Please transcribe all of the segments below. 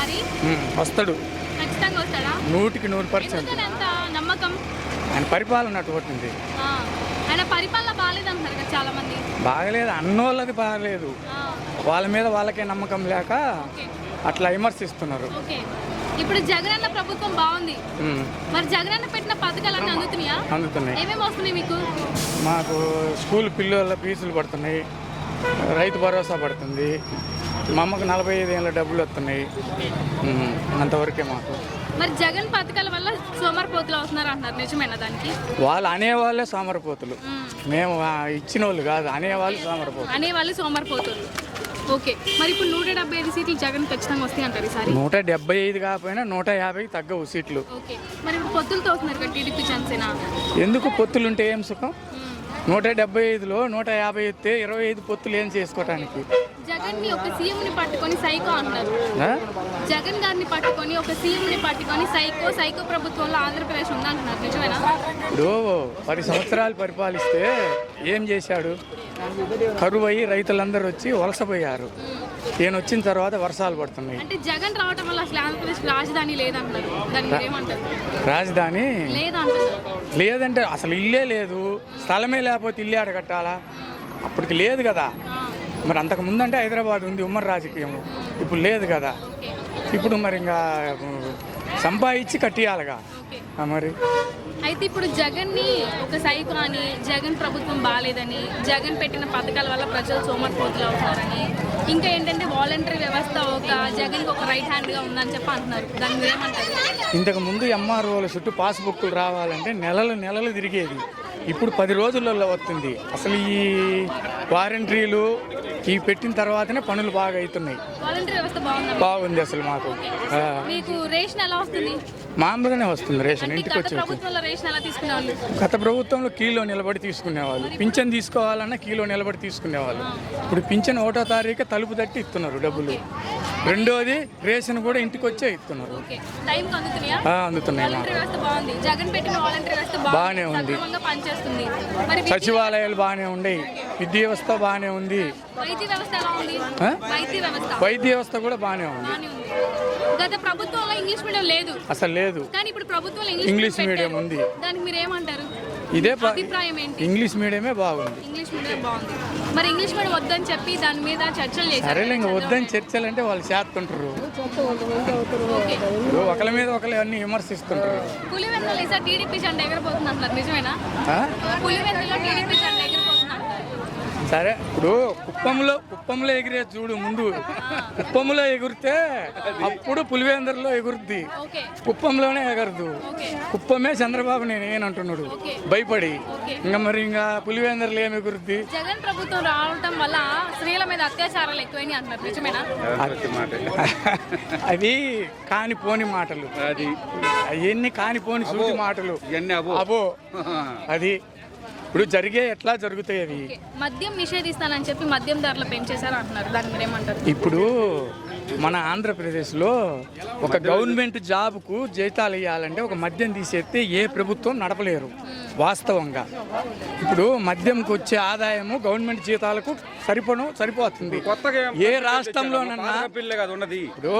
ఈసారి? వస్తాడు, ఖచ్చితంగా వస్తాడా? 100% ఎందుకని అంత నమ్మకం? ఆయన పరిపాలన అటువంటిది. ఆయన పరిపాలన బాగాలేదంటున్నారు కదా చాలా మంది. బాగలేదు అన్నోళ్ళది బాగలేదు, వాళ్ళ మీద వాళ్ళకే నమ్మకం లేక ఓకే అట్లా విమర్శిస్తున్నారు. ఓకే. ఇప్పుడు జగనన్న ప్రభుత్వం బాగుంది, మరి జగనన్న పెట్టిన పథకాలన్నీ అందుతున్నాయా? అందుతున్నాయి. ఏమేమి వస్తున్నాయి మీకు? మాకు స్కూల్ పిల్లల ఫీజులు పడుతున్నాయి, రైతు భరోసా పడుతుంది, మా అమ్మకు 45 ఏళ్ళ డబ్బులు వస్తున్నాయి, అంతవరకే మాకు. మరి జగన్ పథకాల వల్ల సోమరిపోతులు అవుతున్నారు అంటున్నారు, నిజమేనా దానికి? వాళ్ళు అనేవాళ్ళే సోమరిపోతులు, మేము ఇచ్చిన వాళ్ళు కాదు, అనేవాళ్ళు సోమరిపోతులు. అనేవాళ్ళు సోమరిపోతులు. ఓకే. మరి ఇప్పుడు 175 సీట్లు జగన్ ఖచ్చితంగా వస్తాయి అంటారు ఈసారి? 175 కాకపోయినా 150 తగ్గవు సీట్లు. ఓకే. మరి ఇప్పుడు పొత్తులతో అవుతున్నారు కదా టీడీపీ జనసేన, ఎందుకు పొత్తులుంటే ఏం సుఖం? 175లో 150 ఎత్తే 25 పొత్తులు ఏం చేసుకోవటానికి? జగన్ ని ఒక సీఎం ని పట్టుకొని సైకో అంటారు. జగన్ గారిని పట్టుకొని ఒక సీఎం ని పట్టుకొని సైకో ప్రభుత్వంలో ఆంధ్రప్రదేశ్ ఉందంటున్నారు, నిజమేనా? ఇప్పుడు 10 సంవత్సరాలు పరిపాలిస్తే ఏం చేశాడు? కరువు అయ్యి రైతులందరూ వచ్చి వలసపోయారు. ఈయన వచ్చిన తర్వాత వర్షాలు పడుతున్నాయి. అంటే జగన్ రావడం వల్ల అసలు ఆంధ్రప్రదేశ్ రాజధాని లేదంటున్నారు, దాన్ని ఏమంటారు? రాజధాని లేదంటున్నారు. లేదంటే అసలు ఇల్లే లేదు, స్థలమే లేకపోతే ఇల్లు ఆడ కట్టాలా? అప్పటికి లేదు కదా. మరి అంతకు ముందంటే హైదరాబాద్ ఉంది, ఉమ్మడి రాజకీయం. ఇప్పుడు లేదు కదా. ఇప్పుడు మరి ఇంకా సంపాదించి కట్టియాలిగా మరి. అయితే ఇప్పుడు జగన్ ని ఒక సైకో అని, జగన్ ప్రభుత్వం బాగాలేదని, జగన్ పెట్టిన పథకాల వల్ల ప్రజలు సోమరిపోతులు అవుతారని, ఇంకా ఏంటంటే వాలంటరీ వ్యవస్థ ఒక జగన్ కి ఒక రైట్ హ్యాండ్ గా ఉందని చెప్పి అంటున్నారు, దాన్ని మీరు ఏమంటారు? ఇంతకు ముందు ఎంఆర్ఓల చుట్టూ పాస్బుక్లు రావాలంటే నెలలు తిరిగేది, ఇప్పుడు 10 రోజులలో వస్తుంది. అసలు ఈ వారంటీలు ఈ పెట్టిన తర్వాతనే పనులు బాగా అవుతున్నాయి. వాలంటరీ వ్యవస్థ బాగుంది అసలు మాకు. మీకు రేషన్ ఎలా వస్తుంది? మామూలుగానే వస్తుంది రేషన్, ఇంటికి వచ్చి. గత ప్రభుత్వంలో క్యూలో నిలబడి తీసుకునేవాళ్ళు, పింఛన్ తీసుకోవాలన్నా క్యూలో నిలబడి తీసుకునేవాళ్ళు. ఇప్పుడు పింఛన్ 1వ తారీఖు తలుపు తట్టి ఇస్తున్నారు డబ్బులు. రెండోది రేషన్ కూడా ఇంటికి వచ్చే ఇస్తున్నారు. అందుతున్నాయి. బాగానే ఉంది, సచివాలయాలు బాగానే ఉన్నాయి, విద్యా వ్యవస్థ బాగానే ఉంది, వైద్య వ్యవస్థ కూడా బాగానే ఉంది. గత ప్రభుత్వంలో ఇంగ్లీష్ మీడియం లేదు, అసలు లేదు, కానీ ఇప్పుడు ప్రభుత్వంలో ఇంగ్లీష్ మీడియం ఉంది. దానికి మీరు ఏమంటారు? ఇదే అభిప్రాయం ఏంటి? ఇంగ్లీష్ మీడియమే బాగుంది. ఇంగ్లీష్ మీడియం బాగుంది. మరి ఇంగ్లీష్ మీడియం వద్దని చెప్పి దాని మీద చర్చలు చేశారు. సరే, ఇంకా వద్దని చర్చలు అంటే వాళ్ళు చేస్తుంటారు, ఒకరి మీద ఒకరు అన్ని విమర్శిస్తుంటారు. పులివెందులో ఈసారి టీడీపీ జెండా ఎగరబోతుంది అంటున్నారు, నిజమేనా? పులివెందులో టీడీపీ జెండా ఎగరబోతుంది అంటారు. సరే, ఇప్పుడు కుప్పంలో ఎగిరే చూడు, ముందు కుప్పంలో ఎగురితే అప్పుడు పులివేందర్లో ఎగురుద్ది, కుప్పంలోనే ఎగరదు. కుప్పమే చంద్రబాబు నేనేనంటున్నాడు భయపడి, ఇంకా మరి ఇంకా పులివేందర్లో ఏమి ఎగురుద్ది? జగన్ ప్రభుత్వం రావటం వల్ల స్త్రీల మీద అత్యాచారాలు ఎక్కువైనాయి అంటున్నారు, నిజమేనా? అవి కానిపోని మాటలు, అవన్నీ కానిపోని సూటి మాటలు. అబో అది ఇప్పుడు ఎట్లా జరుగుతాయి అవి? మద్యం నిషేధిస్తానని చెప్పి మద్యం ధరలు పెంచేశారు అంటున్నారు, దాన్ని మీరేమంటారు? ఇప్పుడు మన ఆంధ్రప్రదేశ్లో ఒక గవర్నమెంట్ జాబ్కు జీతాలు ఇవ్వాలంటే ఒక మద్యం తీసేస్తే ఏ ప్రభుత్వం నడపలేరు వాస్తవంగా. ఇప్పుడు మద్యంకి వచ్చే ఆదాయము గవర్నమెంట్ జీతాలకు సరిపోతుంది. ఏ రాష్ట్రంలోనన్నా ఇప్పుడు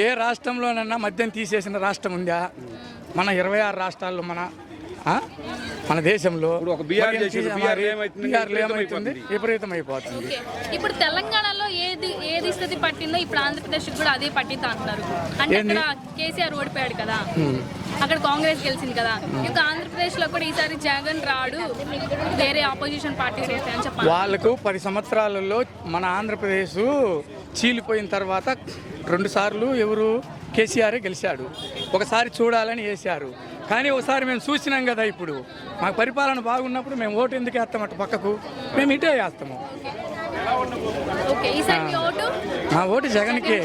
ఏ రాష్ట్రంలోనన్నా మద్యం తీసేసిన రాష్ట్రం ఉందా? మన 26 రాష్ట్రాల్లో మన దేశంలో ఏమైతుంది? విపరీతం అయిపోతుంది. ఇప్పుడు తెలంగాణలో ఏది స్థితి పట్టిందో ఇప్పుడు ఆంధ్రప్రదేశ్ కూడా అదే పట్టింది అంటున్నారు. అంటే అక్కడ కేసీఆర్ ఓడిపోయాడు కదా, అక్కడ కాంగ్రెస్ గెలిచింది కదా, ఇంకా ఆంధ్రప్రదేశ్ లో కూడా ఈసారి జగన్ రాడు, వేరే ఆపోజిషన్ పార్టీస్ వస్తాయని చెప్పారు. వాళ్ళకు 10 సంవత్సరాలలో మన ఆంధ్రప్రదేశ్ చీలిపోయిన తర్వాత 2 సార్లు ఎవరు కేసీఆర్ గెలిచాడు, ఒకసారి చూడాలని వేశారు. కానీ ఒకసారి మేము చూసినాం కదా, ఇప్పుడు మాకు పరిపాలన బాగున్నప్పుడు మేము ఓటు ఎందుకు వేస్తామట పక్కకు, మేము ఇటే వేస్తాము. మా ఓటు జగన్కే.